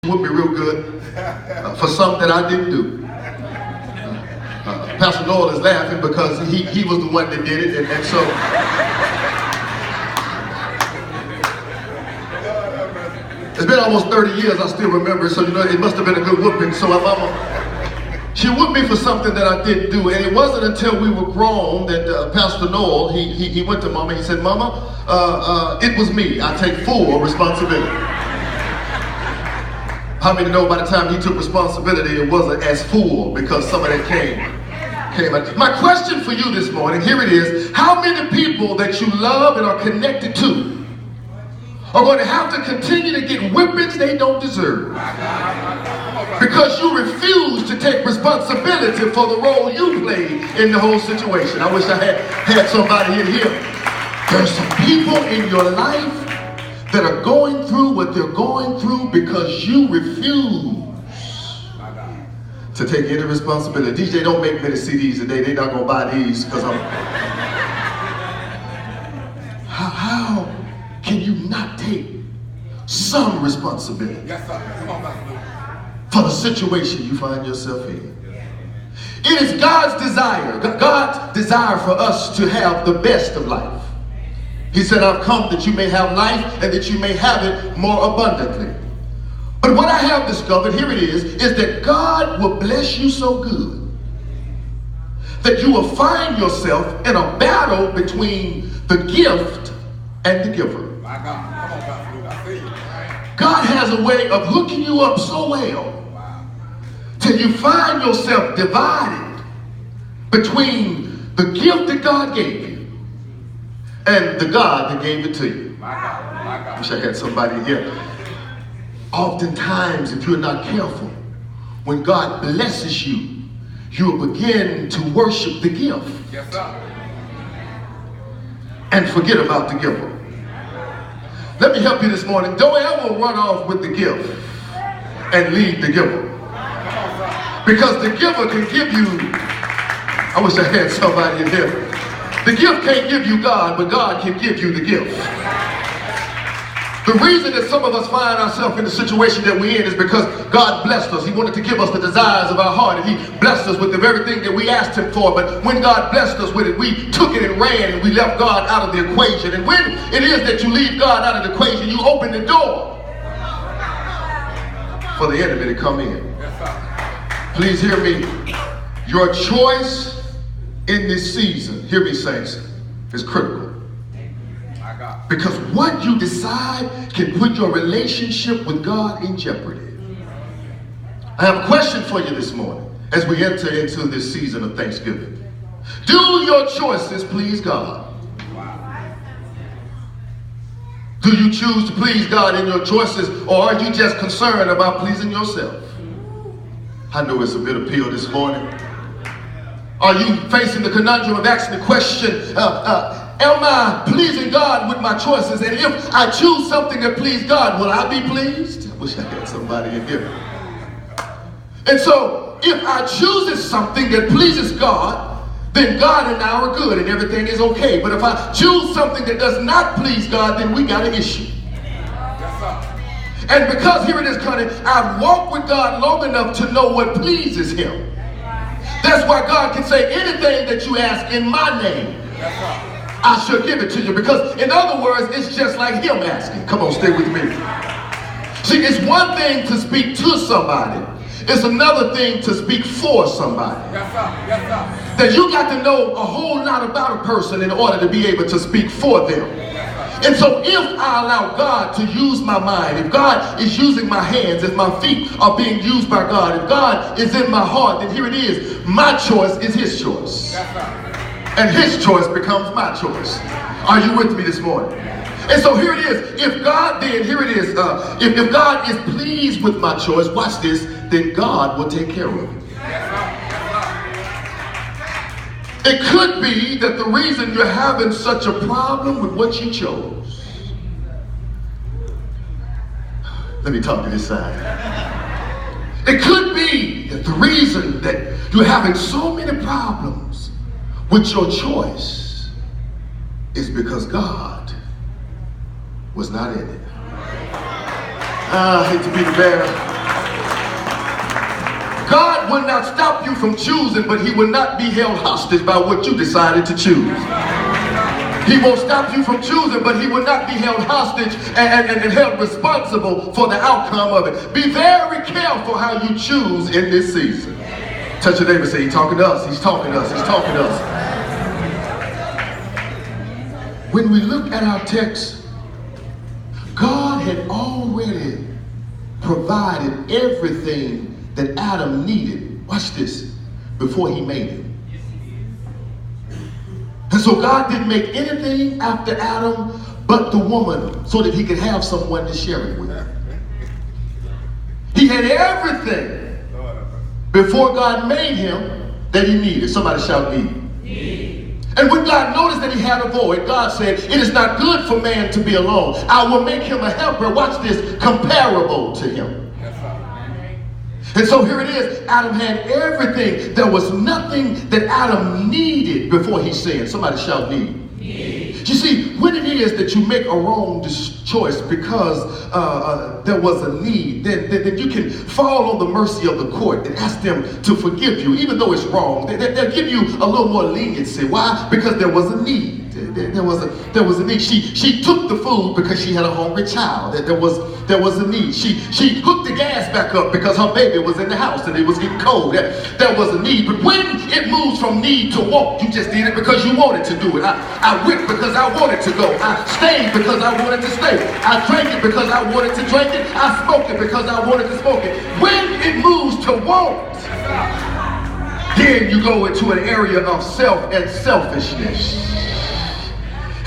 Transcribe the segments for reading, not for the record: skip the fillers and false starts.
Whooped me real good for something that I didn't do. Pastor Noel is laughing because he was the one that did it, and so it's been almost 30 years. I still remember, so it must have been a good whooping. So my mama, she whooped me for something that I didn't do, and it wasn't until we were grown that Pastor Noel he went to Mama. He said, "Mama, it was me. I take full responsibility." How many know by the time he took responsibility, it wasn't as full because some of that came out. My question for you this morning, here it is: how many people that you love and are connected to are going to have to continue to get whippings they don't deserve because you refuse to take responsibility for the role you played in the whole situation? I wish I had somebody in here. There's some people in your life that are going through what they're going through because you refuse to take any responsibility. DJ don't make many CDs today. They're not going to buy these because I'm... How can you not take some responsibility for the situation you find yourself in? It is God's desire for us to have the best of life. He said, "I've come that you may have life and that you may have it more abundantly." But what I have discovered, here it is that God will bless you so good that you will find yourself in a battle between the gift and the giver. My God, come on, Pastor. I see you. God has a way of hooking you up so well till you find yourself divided between the gift that God gave you and the God that gave it to you. My God, my God. I wish I had somebody here. Oftentimes, if you're not careful, when God blesses you, you'll begin to worship the gift. Yes, sir. And forget about the giver. Let me help you this morning. Don't ever run off with the gift and leave the giver. Because the giver can give you, I wish I had somebody in here. The gift can't give you God, but God can give you the gift. The reason that some of us find ourselves in the situation that we're in is because God blessed us. He wanted to give us the desires of our heart, and He blessed us with the very thing that we asked Him for. But when God blessed us with it, we took it and ran, and we left God out of the equation. And when it is that you leave God out of the equation, you open the door for the enemy to come in. Please hear me. Your choice in this season, hear me, saints, is critical. Because what you decide can put your relationship with God in jeopardy. I have a question for you this morning as we enter into this season of Thanksgiving. Do your choices please God? Do you choose to please God in your choices, or are you just concerned about pleasing yourself? I know it's a bitter pill this morning. Are you facing the conundrum of asking the question, am I pleasing God with my choices? And if I choose something that pleases God, will I be pleased? I wish I had somebody in here. And so, if I choose something that pleases God, then God and I are good and everything is okay. But if I choose something that does not please God, then we got an issue. And because, here it is, Connie, I've walked with God long enough to know what pleases Him. That's why God can say, anything that you ask in my name, I shall give it to you. Because in other words, it's just like Him asking. Come on, stay with me. See, it's one thing to speak to somebody. It's another thing to speak for somebody. Yes, sir. Yes, sir. That you got to know a whole lot about a person in order to be able to speak for them. And so if I allow God to use my mind, if God is using my hands, if my feet are being used by God, if God is in my heart, then here it is. My choice is His choice. Yes, sir. And His choice becomes my choice. Are you with me this morning? And so here it is. If God then, here it is. If God is pleased with my choice, watch this, then God will take care of it. It could be that the reason you're having such a problem with what you chose. Let me talk to this side. It could be that the reason that you're having so many problems with your choice is because God was not in it. I hate to be the bearer God will not stop you from choosing, but he will not be held hostage by what you decided to choose. He won't stop you from choosing, but he will not be held hostage and held responsible for the outcome of it. Be very careful how you choose in this season. Touch your neighbor and say, he's talking to us, he's talking to us, he's talking to us. When we look at our text, God had already provided everything that Adam needed, watch this, before he made him. And so God didn't make anything after Adam but the woman so that he could have someone to share it with. He had everything before God made him that he needed. Somebody shout need. And when God noticed that he had a void, God said, it is not good for man to be alone. I will make him a helper, watch this, comparable to him. And so here it is, Adam had everything. There was nothing that Adam needed before he sinned. Somebody shout need. You see, when it is that you make a wrong choice because there was a need, then you can fall on the mercy of the court and ask them to forgive you, even though it's wrong. They'll give you a little more leniency. Why? Because there was a need. There was a need. She took the food because she had a hungry child. There was a need. She hooked the gas back up because her baby was in the house and it was getting cold. There was a need. But when it moves from need to want, you just did it because you wanted to do it. I went because I wanted to go. I stayed because I wanted to stay. I drank it because I wanted to drink it. I smoked it because I wanted to smoke it. When it moves to want, then you go into an area of self and selfishness.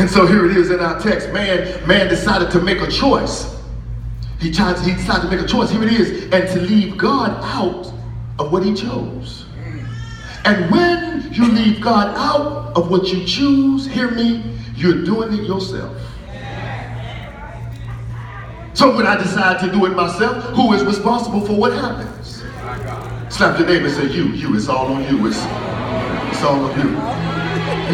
And so here it is in our text. Man decided to make a choice. He decided to make a choice. Here it is. And to leave God out of what he chose. And when you leave God out of what you choose, hear me, you're doing it yourself. So when I decide to do it myself, who is responsible for what happens? Slap your neighbor and say, you, it's all on you. It's all on you.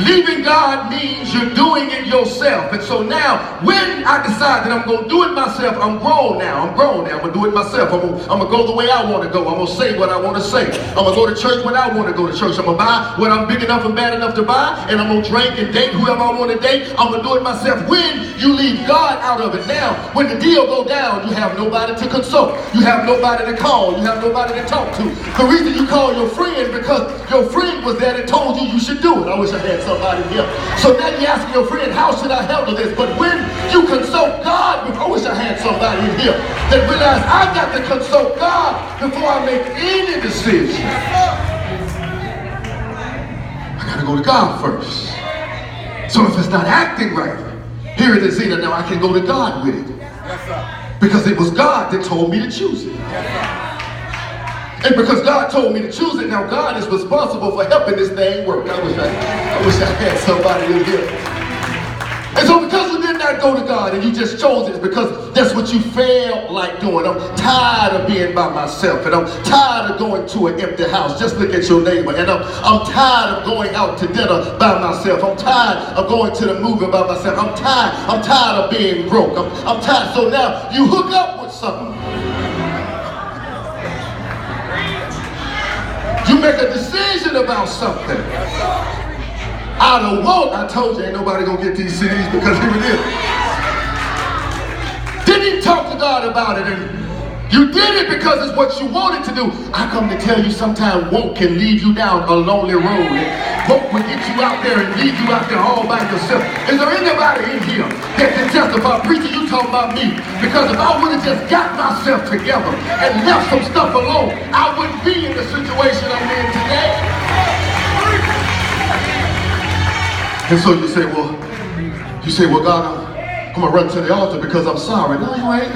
Leaving God means you're doing it yourself. And so now, when I decide that I'm going to do it myself, I'm grown now. I'm going to do it myself. I'm going to go the way I want to go. I'm going to say what I want to say. I'm going to go to church when I want to go to church. I'm going to buy what I'm big enough and bad enough to buy. And I'm going to drink and date whoever I want to date. I'm going to do it myself. When you leave God out of it, now, when the deal go down, you have nobody to consult. You have nobody to call. You have nobody to talk to. The reason you call your friend because your friend was there that told you should do it. I wish I had somebody here. So now you're asking your friend, how should I handle this? But when you consult God, I wish I had somebody in here that realized I got to consult God before I make any decision. I got to go to God first. So if it's not acting right, here it is, Zena, now I can go to God with it. Because it was God that told me to choose it. And because God told me to choose it, now God is responsible for helping this thing work. I wish I had somebody in here. And so because you did not go to God and you just chose it because that's what you felt like doing. I'm tired of being by myself and I'm tired of going to an empty house. Just look at your neighbor. And I'm tired of going out to dinner by myself. I'm tired of going to the movie by myself. I'm tired of being broke. I'm tired. So now you hook up with something. You make a decision about something. Out of want, I told you ain't nobody gonna get these CDs because here it is. Didn't talk to God about it and you did it because it's what you wanted to do. I come to tell you sometimes want can lead you down a lonely road. Want will get you out there and leave you out there all by yourself. Is there anybody in here that can testify? Preacher, you talking about me. Because if I would have just got myself together and left some stuff alone, I wouldn't be in the situation I'm in today. And so you say, well, God, I'm going to run to the altar because I'm sorry. No, you ain't.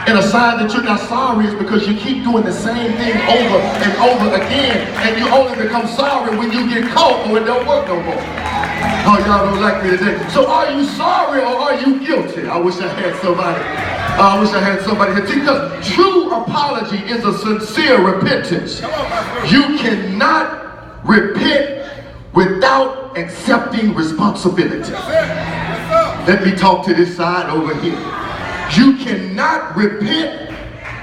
And a sign that you're not sorry is because you keep doing the same thing over and over again. And you only become sorry when you get caught or it don't work no more. Oh, y'all don't like me today. So are you sorry or are you guilty? I wish I had somebody. I wish I had somebody here. Because true apology is a sincere repentance. You cannot repent without accepting responsibility. Let me talk to this side over here. You cannot repent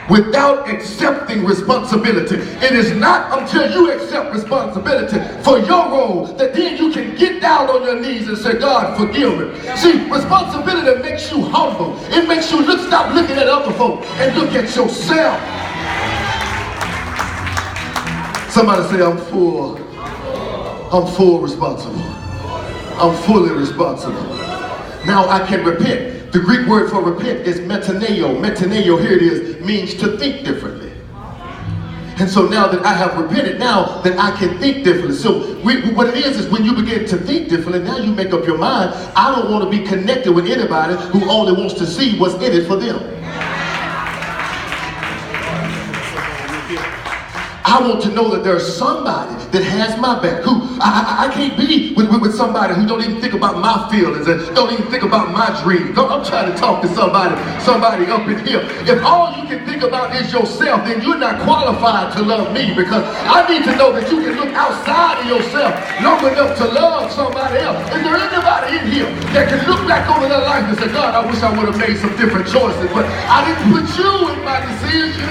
without accepting responsibility. It is not until you accept responsibility for your role that then you can get down on your knees and say, God, forgive me. See, responsibility makes you humble. It makes you stop looking at other folk and look at yourself. Somebody say, I'm full responsible. I'm fully responsible. Now I can repent. The Greek word for repent is metaneo. Metaneo, here it is, means to think differently. And so now that I have repented, now that I can think differently. So what it is when you begin to think differently, now you make up your mind, I don't want to be connected with anybody who only wants to see what's in it for them. I want to know that there's somebody that has my back. Who I can't be with somebody who don't even think about my feelings and don't even think about my dreams. I'm trying to talk to somebody up in here. If all you can think about is yourself, then you're not qualified to love me, because I need to know that you can look outside of yourself long enough to love somebody else. Is there anybody in here that can look back over their life and say, God, I wish I would have made some different choices, but I didn't put you in my decision.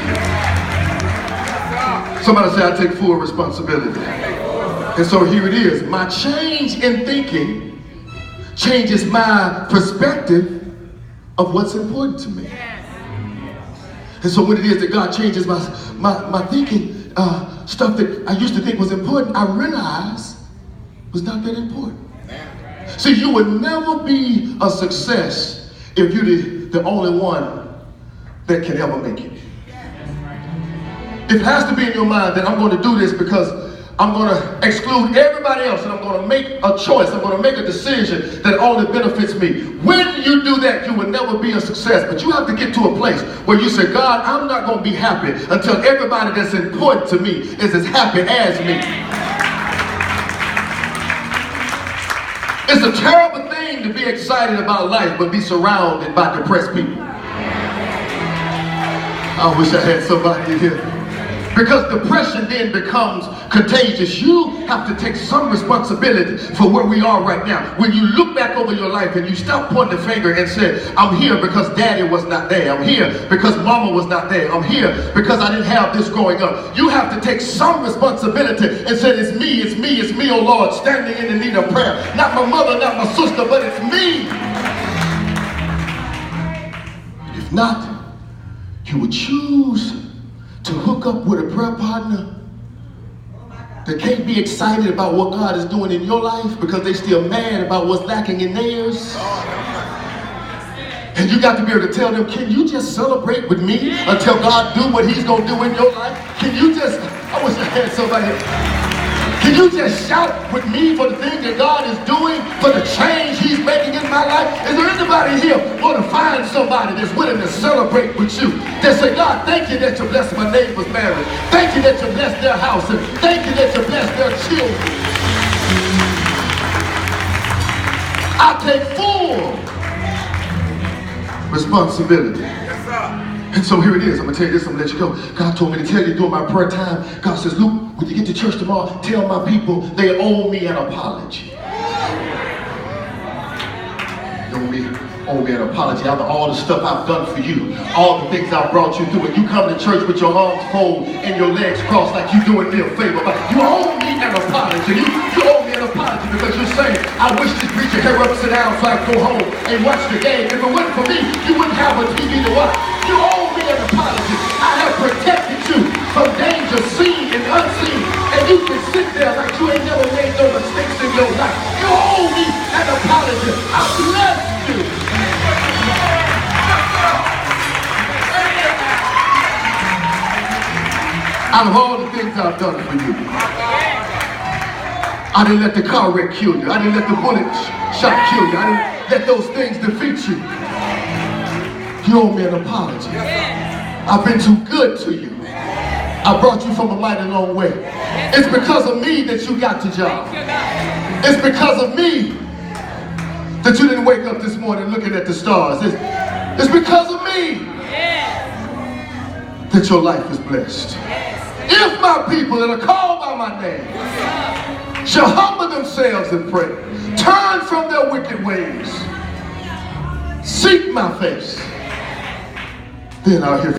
Somebody say, I take full responsibility. And so here it is. My change in thinking changes my perspective of what's important to me. And so when it is that God changes my thinking, stuff that I used to think was important, I realize was not that important. See, you would never be a success if you're the only one that can ever make it. It has to be in your mind that I'm going to do this because I'm going to exclude everybody else, and I'm going to make a choice. I'm going to make a decision that only benefits me. When you do that, you will never be a success. But you have to get to a place where you say, God, I'm not going to be happy until everybody that's important to me is as happy as me. It's a terrible thing to be excited about life but be surrounded by depressed people. I wish I had somebody in here. Because depression then becomes contagious. You have to take some responsibility for where we are right now. When you look back over your life and you stop pointing the finger and say, I'm here because daddy was not there. I'm here because mama was not there. I'm here because I didn't have this growing up. You have to take some responsibility and say, it's me, oh Lord, standing in the need of prayer. Not my mother, not my sister, but it's me. If not, you would choose to hook up with a prayer partner that can't be excited about what God is doing in your life because they still mad about what's lacking in theirs. And you got to be able to tell them, can you just celebrate with me until God do what he's going to do in your life? Can you just, I wish I had somebody, can you just shout with me for the things that God is doing, for the change he's making in my life? Is there anybody here want to find somebody that's willing to celebrate with you? That say, God, thank you that you blessed my neighbor's marriage. Thank you that you blessed their house. And thank you that you blessed their children. I take full responsibility. Yes, sir. And so here it is. I'm going to tell you this. I'm going to let you go. God told me to tell you during my prayer time. God says, Luke, when you get to church tomorrow, tell my people they owe me an apology. Owe me an apology after all the stuff I've done for you, all the things I've brought you through. And you come to church with your arms folded and your legs crossed like you're doing me a favor. But you owe me an apology. You owe me an apology because you're saying, I wish this preacher hair upside down so I could go home and watch the game. If it wasn't for me, you wouldn't have a TV to watch. You owe me an apology. I have protected you from danger seen and unseen. And you can sit there like you ain't never made no mistakes in your life. You owe me an apology. I bless you. Out of all the things I've done for you, I didn't let the car wreck kill you. I didn't let the bullet shot kill you. I didn't let those things defeat you. You owe me an apology. I've been too good to you. I brought you from a mighty long way. It's because of me that you got the job. It's because of me that you didn't wake up this morning looking at the stars. It's because of me that your life is blessed. If my people that are called by my name shall humble themselves and pray, turn from their wicked ways, seek my face, then I'll hear